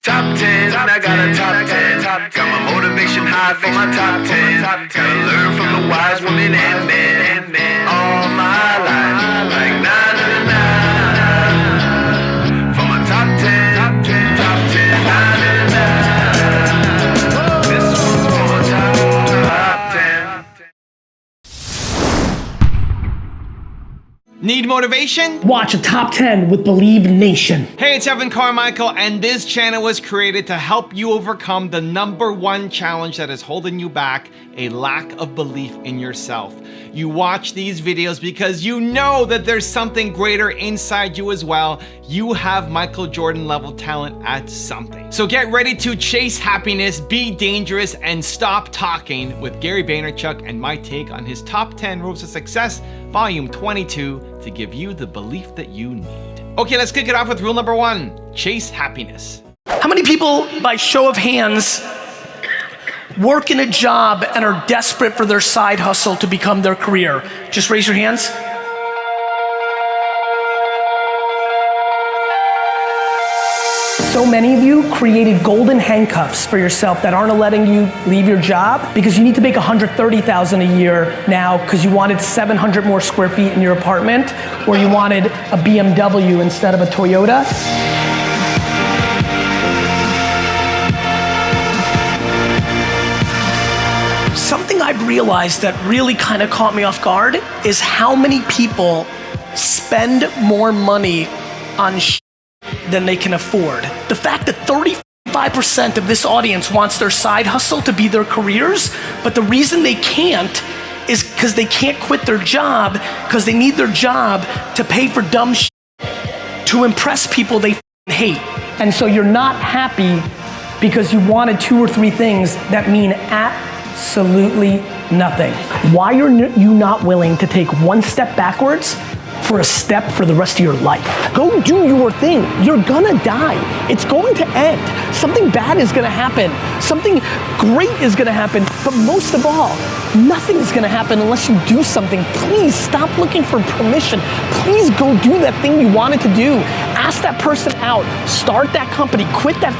Top 10, I got a top 10. Got my motivation high for my top 10. Gotta learn from the wise women and men. All my life, like na na na na. For my top 10, top 10, na na na na. This one's for my top 10. Need motivation? Watch a top 10 with Believe Nation. Hey, it's Evan Carmichael, and this channel was created to help you overcome the #1 challenge that is holding you back, a lack of belief in yourself. You watch these videos because you know that there's something greater inside you as well. You have Michael Jordan level talent at something. So get ready to chase happiness, be dangerous, and stop talking with Gary Vaynerchuk and my take on his top 10 rules of success, volume 22, to give you the belief that you need. Okay, let's kick it off with rule number 1, chase happiness. How many people, by show of hands, work in a job and are desperate for their side hustle to become their career? Just raise your hands. So many of you created golden handcuffs for yourself that aren't letting you leave your job because you need to make $130,000 a year now because you wanted 700 more square feet in your apartment, or you wanted a BMW instead of a Toyota. Something I've realized that really kind of caught me off guard is how many people spend more money on than they can afford. The fact that 35% of this audience wants their side hustle to be their careers, but the reason they can't is because they can't quit their job because they need their job to pay for dumb to impress people they hate. And so you're not happy because you wanted 2 or 3 things that mean absolutely nothing. Why are you not willing to take 1 step backwards for a step for the rest of your life? Go do your thing. You're gonna die. It's going to end. Something bad is gonna happen. Something great is gonna happen. But most of all, nothing is gonna happen unless you do something. Please stop looking for permission. Please go do that thing you wanted to do. Ask that person out. Start that company. Quit that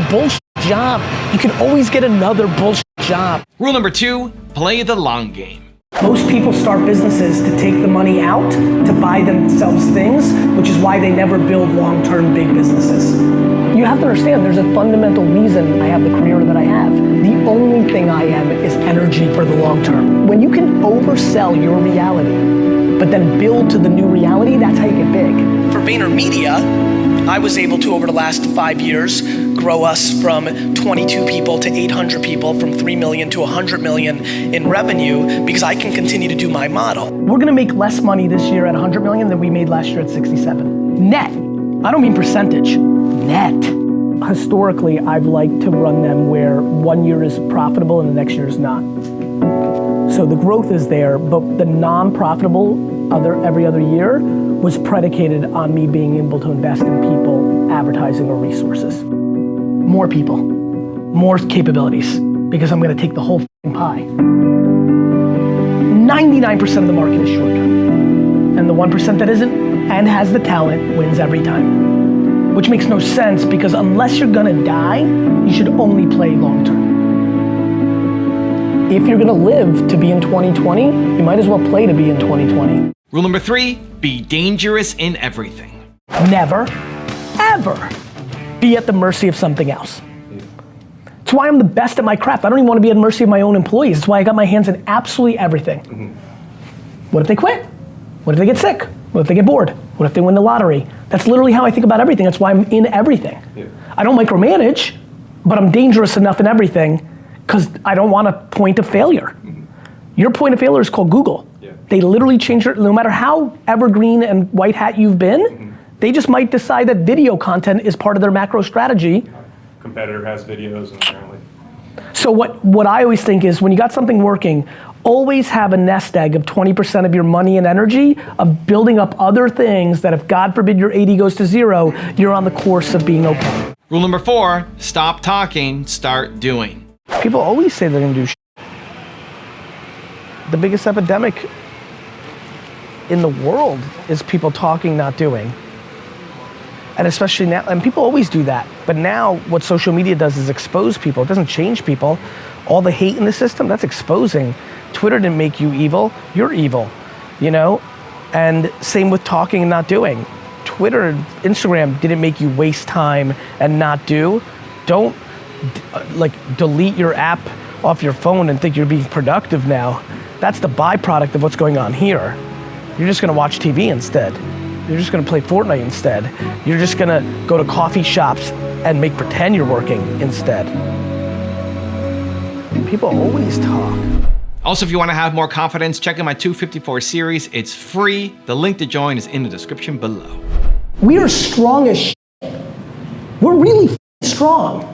bullshit job. You can always get another bullshit job. Rule number 2, play the long game. Most people start businesses to take the money out, to buy themselves things, which is why they never build long-term big businesses. You have to understand there's a fundamental reason I have the career that I have. The only thing I am is energy for the long term. When you can oversell your reality, but then build to the new reality, that's how you get big. For VaynerMedia, I was able to, over the last 5 years, grow us from 22 people to 800 people, from 3 million to 100 million in revenue, because I can continue to do my model. We're gonna make less money this year at 100 million than we made last year at 67. Net. I don't mean percentage. Net. Historically, I've liked to run them where 1 year is profitable and the next year is not. So the growth is there, but the non-profitable every other year was predicated on me being able to invest in people, advertising, or resources. More people, more capabilities, because I'm gonna take the whole pie. 99% of the market is short-term, and the 1% that isn't and has the talent wins every time. Which makes no sense, because unless you're gonna die, you should only play long-term. If you're gonna live to be in 2020, you might as well play to be in 2020. Rule number 3, be dangerous in everything. Never, ever be at the mercy of something else. It's why I'm the best at my craft. I don't even want to be at the mercy of my own employees. It's why I got my hands in absolutely everything. What if they quit? What if they get sick? What if they get bored? What if they win the lottery? That's literally how I think about everything. That's why I'm in everything. I don't micromanage, but I'm dangerous enough in everything because I don't want a point of failure. Your point of failure is called Google. They literally change it, no matter how evergreen and white hat you've been, they just might decide that video content is part of their macro strategy. Competitor has videos apparently. So what I always think is when you got something working, always have a nest egg of 20% of your money and energy of building up other things that if God forbid your 80 goes to 0, you're on the course of being okay. Rule number 4, stop talking, start doing. People always say they're gonna do shit. The biggest epidemic in the world is people talking, not doing. And especially now, and people always do that. But now what social media does is expose people. It doesn't change people. All the hate in the system, that's exposing. Twitter didn't make you evil, you're evil, you know? And same with talking and not doing. Twitter, Instagram didn't make you waste time and not do. Don't delete your app off your phone and think you're being productive now. That's the byproduct of what's going on here. You're just gonna watch TV instead. You're just gonna play Fortnite instead. You're just gonna go to coffee shops and make pretend you're working instead. People always talk. Also, if you want to have more confidence, check out my 254 series. It's free. The link to join is in the description below. We are strong as shit. We're really strong.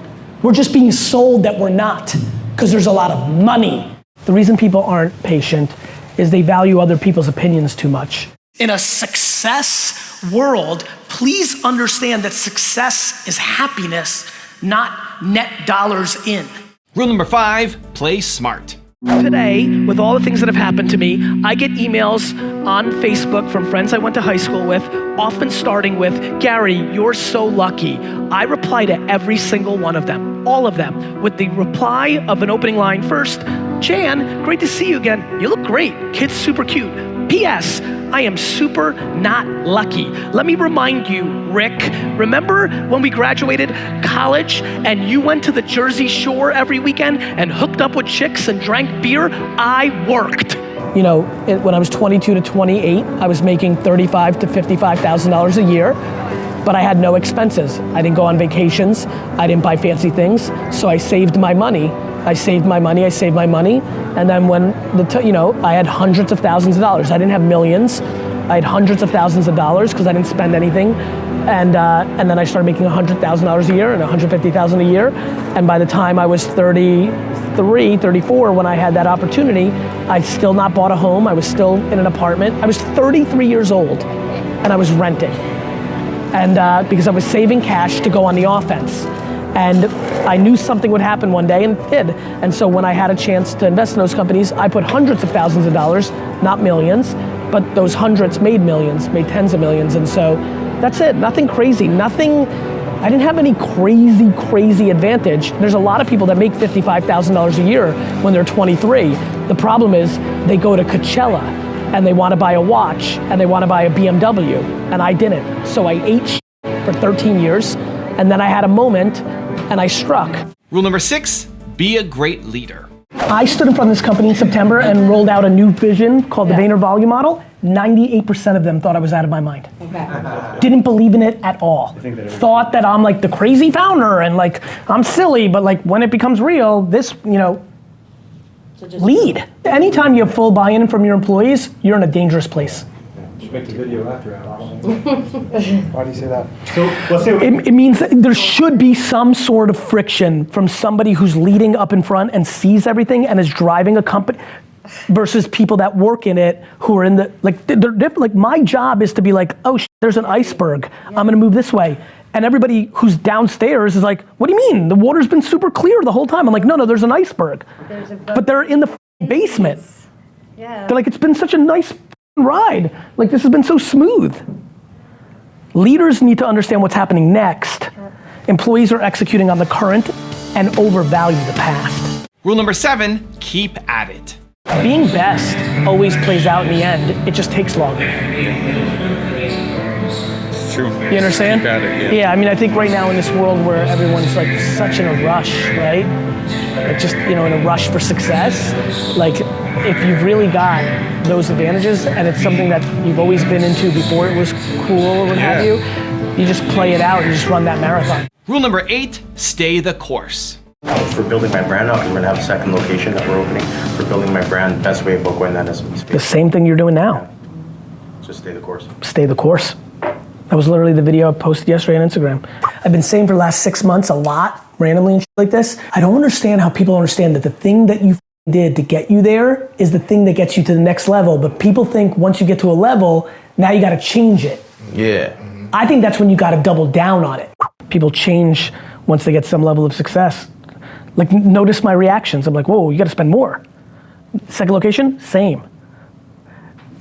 We're just being sold that we're not, because there's a lot of money. The reason people aren't patient is they value other people's opinions too much. In a success world, please understand that success is happiness, not net dollars in. Rule number 5, play smart. Today, with all the things that have happened to me, I get emails on Facebook from friends I went to high school with, often starting with, Gary, you're so lucky. I reply to every single one of them, all of them, with the reply of an opening line first. Jan, great to see you again. You look great. Kid's super cute. P.S. I am super not lucky. Let me remind you, Rick, remember when we graduated college and you went to the Jersey Shore every weekend and hooked up with chicks and drank beer? I worked. You know, when I was 22 to 28, I was making $35,000 to $55,000 a year, but I had no expenses. I didn't go on vacations. I didn't buy fancy things. So I saved my money. I saved my money. And then when I had hundreds of thousands of dollars. I didn't have millions. I had hundreds of thousands of dollars because I didn't spend anything. And then I started making $100,000 a year and $150,000 a year. And by the time I was 33, 34, when I had that opportunity, I'd still not bought a home. I was still in an apartment. I was 33 years old and I was renting. And because I was saving cash to go on the offense. And I knew something would happen one day, and it did. And so when I had a chance to invest in those companies, I put hundreds of thousands of dollars, not millions, but those hundreds made millions, made tens of millions. And so that's it, nothing crazy, I didn't have any crazy advantage. There's a lot of people that make $55,000 a year when they're 23. The problem is they go to Coachella and they wanna buy a watch and they wanna buy a BMW, and I didn't. So I ate for 13 years, and then I had a moment and I struck. Rule number 6, be a great leader. I stood in front of this company in September and rolled out a new vision called the Vayner Volume Model. 98% of them thought I was out of my mind. Didn't believe in it at all. Thought that I'm like the crazy founder and like I'm silly, but like when it becomes real, this, lead. Anytime you have full buy-in from your employees, you're in a dangerous place. Make the video after hours. Why do you say that? So let's say it means that there should be some sort of friction from somebody who's leading up in front and sees everything and is driving a company versus people that work in it who are in the, they're different. Like my job is to be like, oh, there's an iceberg. I'm gonna move this way. And everybody who's downstairs is like, what do you mean? The water's been super clear the whole time. I'm like, no, there's an iceberg. But they're in the basement. Yeah. They're like, it's been such a nice ride. Like this has been so smooth. Leaders need to understand what's happening next. Employees are executing on the current and overvalue the past. Rule number 7, keep at it. Being best always plays out in the end. It just takes longer. It's true. You understand? Keep at it, yeah, I mean, I think right now in this world where everyone's like such in a rush, right? Like just, in a rush for success. Like if you've really got those advantages and it's something that you've always been into before it was cool or what have you, you just play it out, you just run that marathon. Rule number 8, stay the course. For building my brand out, I'm going to have a second location that we're opening. For building my brand, the best way about going that is the same thing you're doing now. Just stay the course. Stay the course. That was literally the video I posted yesterday on Instagram. I've been saying for the last 6 months a lot, randomly and shit like this. I don't understand how people understand that the thing that you did to get you there is the thing that gets you to the next level. But people think once you get to a level, now you got to change it. Yeah. I think that's when you got to double down on it. People change once they get some level of success. Like notice my reactions. I'm like, whoa, you got to spend more. Second location, same.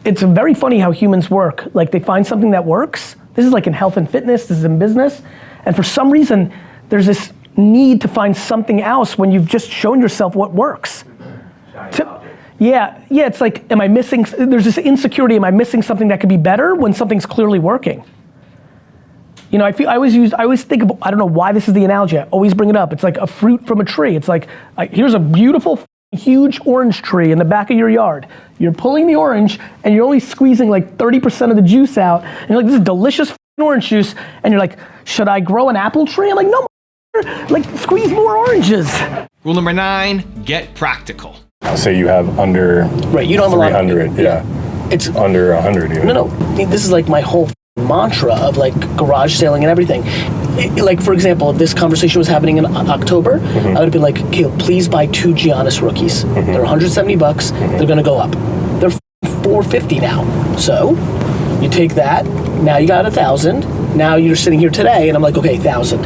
It's very funny how humans work. Like they find something that works, This is like in health and fitness, this is in business. And for some reason, there's this need to find something else when you've just shown yourself what works. Yeah, it's like, am I missing, there's this insecurity, am I missing something that could be better when something's clearly working? You know, I always think of, I don't know why this is the analogy, I always bring it up. It's like a fruit from a tree. It's like, here's a beautiful, huge orange tree in the back of your yard. You're pulling the orange and you're only squeezing like 30% of the juice out. And you're like, this is delicious orange juice. And you're like, should I grow an apple tree? I'm like, no, like squeeze more oranges. Rule number 9, get practical. Say you have under right, you don't have 300, a lot of, it's under 100 even. No, this is like my whole mantra of like garage sailing and everything. Like for example, if this conversation was happening in October, I would have been like, Caleb, please buy 2 Giannis rookies. They're $170, they're gonna go up. They're $450 now. So you take that, now you got 1,000. Now you're sitting here today and I'm like, okay, 1,000.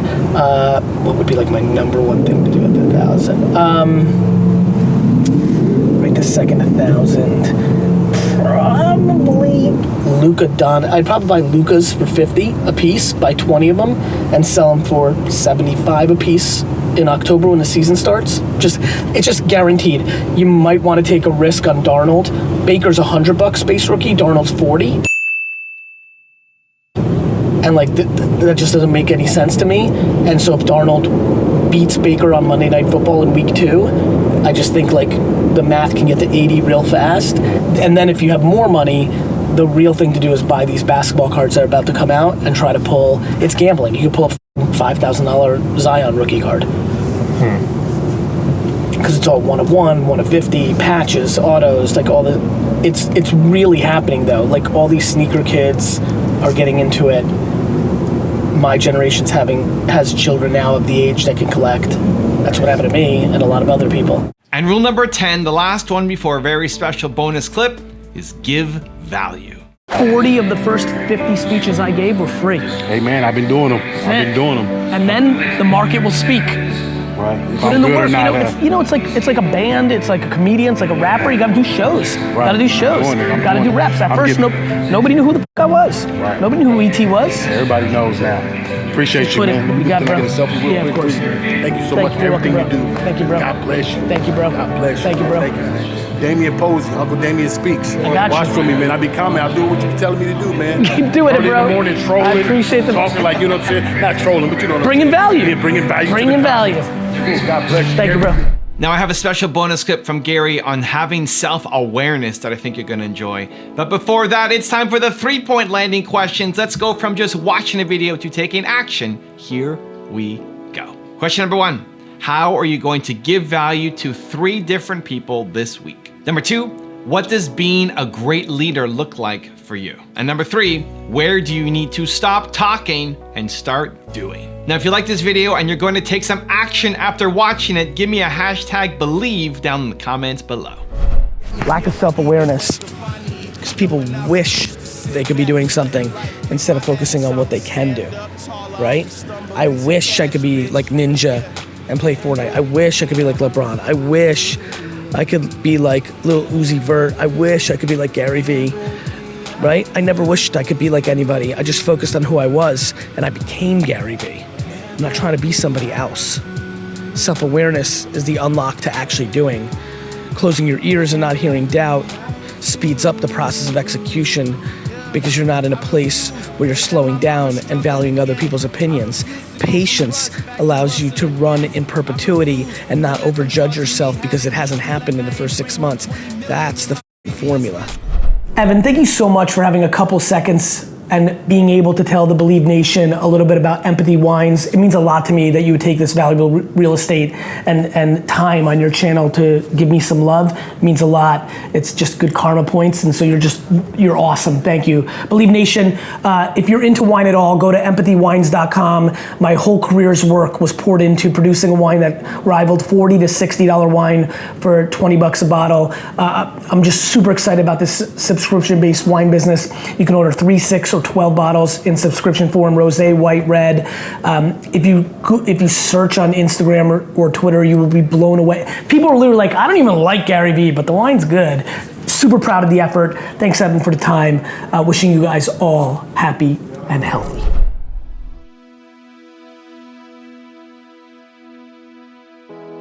What would be like my number one thing to do at the 1,000? Right this second, 1,000. Probably Luka I'd probably buy Lukas for 50 a piece, buy 20 of them, and sell them for 75 a piece in October when the season starts. It's just guaranteed. You might want to take a risk on Darnold. Baker's $100 base rookie, Darnold's 40. And like that just doesn't make any sense to me. And so if Darnold beats Baker on Monday Night Football in week 2, I just think like the math can get to 80 real fast. And then if you have more money, the real thing to do is buy these basketball cards that are about to come out and try to pull, it's gambling. You can pull a $5,000 Zion rookie card. Because it's all 1 of 1, 1 of 50, patches, autos, like all the, it's really happening though. Like all these sneaker kids are getting into it. My generation's has children now of the age that can collect. That's what happened to me and a lot of other people. And rule number 10, the last one before a very special bonus clip, is give value. 40 of the first 50 speeches I gave were free. Hey man, I've been doing them. And then the market will speak. Right. If Put I'm in the good or work. not, It's like a band, it's like a comedian, it's like a rapper. You gotta do shows. Right. Gotta do shows. Gotta do reps. At first, nobody knew who the f I was. Right. Nobody knew who E.T. was. Everybody knows now. Appreciate you, man. You got it, bro. Can I get a selfie real Yeah, quick, of course. please? Thank you so much for You're everything welcome, you bro. do. Thank you, bro. God bless you. Thank you, bro. God bless you. Thank you, bro. Thank you. Damien Posey, Uncle Damien Speaks. I got Watch you. from me, man. I be coming. I'll do what you're telling me to do, man. Keep doing it, Early bro. in the morning, trolling. I appreciate the talking like, you know what I'm saying? Not trolling, but you know what bringing I'm saying. value. Yeah, bringing value. Bringing value. God bless you. Thank you, bro. Now I have a special bonus clip from Gary on having self-awareness that I think you're gonna enjoy. But before that, it's time for the 3-point landing questions. Let's go from just watching a video to taking action. Here we go. Question number 1, how are you going to give value to 3 different people this week? Number 2, what does being a great leader look like for you? And number 3, where do you need to stop talking and start doing? Now, if you like this video and you're going to take some action after watching it, give me a hashtag believe down in the comments below. Lack of self-awareness. Because people wish they could be doing something instead of focusing on what they can do, right? I wish I could be like Ninja and play Fortnite. I wish I could be like LeBron. I wish I could be like Lil Uzi Vert. I wish I could be like Gary V, right? I never wished I could be like anybody. I just focused on who I was and I became Gary V. I'm not trying to be somebody else. Self-awareness is the unlock to actually doing. Closing your ears and not hearing doubt speeds up the process of execution because you're not in a place where you're slowing down and valuing other people's opinions. Patience allows you to run in perpetuity and not overjudge yourself because it hasn't happened in the first 6 months. That's the formula. Evan, thank you so much for having a couple seconds and being able to tell the Believe Nation a little bit about Empathy Wines. It means a lot to me that you would take this valuable real estate and time on your channel to give me some love. It means a lot. It's just good karma points, and so you're awesome. Thank you. Believe Nation, if you're into wine at all, go to empathywines.com. My whole career's work was poured into producing a wine that rivaled $40 to $60 wine for $20 a bottle. I'm just super excited about this subscription-based wine business. You can order 3, 6, or 12 bottles in subscription form, rosé, white, red. If you search on Instagram or Twitter, you will be blown away. People are literally like, I don't even like Gary Vee, but the wine's good. Super proud of the effort. Thanks, Evan, for the time. Wishing you guys all happy and healthy.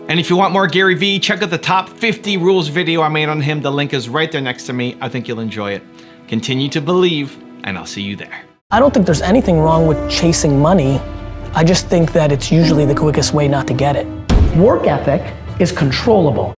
And if you want more Gary Vee, check out the top 50 rules video I made on him. The link is right there next to me. I think you'll enjoy it. Continue to believe, and I'll see you there. I don't think there's anything wrong with chasing money. I just think that it's usually the quickest way not to get it. Work ethic is controllable.